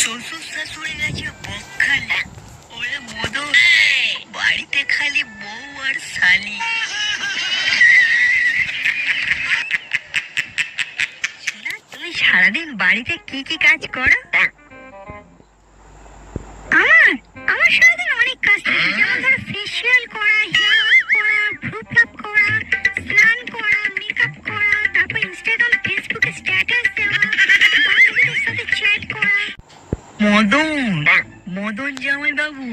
শ্বশুর শাশুড়ি গেছে বকখালি, ওরে মদন বাড়িতে খালি বউ আর শালি। শোনা, তুমি সারাদিন বাড়িতে কি কি কাজ করো? আমার আমার সারাদিন অনেক কাজ থাকে, যেমন ধরো ফেসিয়াল করা, হেয়ার ওয়াশ করা, ভ্রু প্লাক করা, স্নান করা, মেকআপ করা, তারপর ইনস্টাগ্রাম ফেসবুকে স্ট্যাটাস দেওয়া, বান্ধবীদের সাথে চ্যাট করা। মদন মদন জামাই বাবু,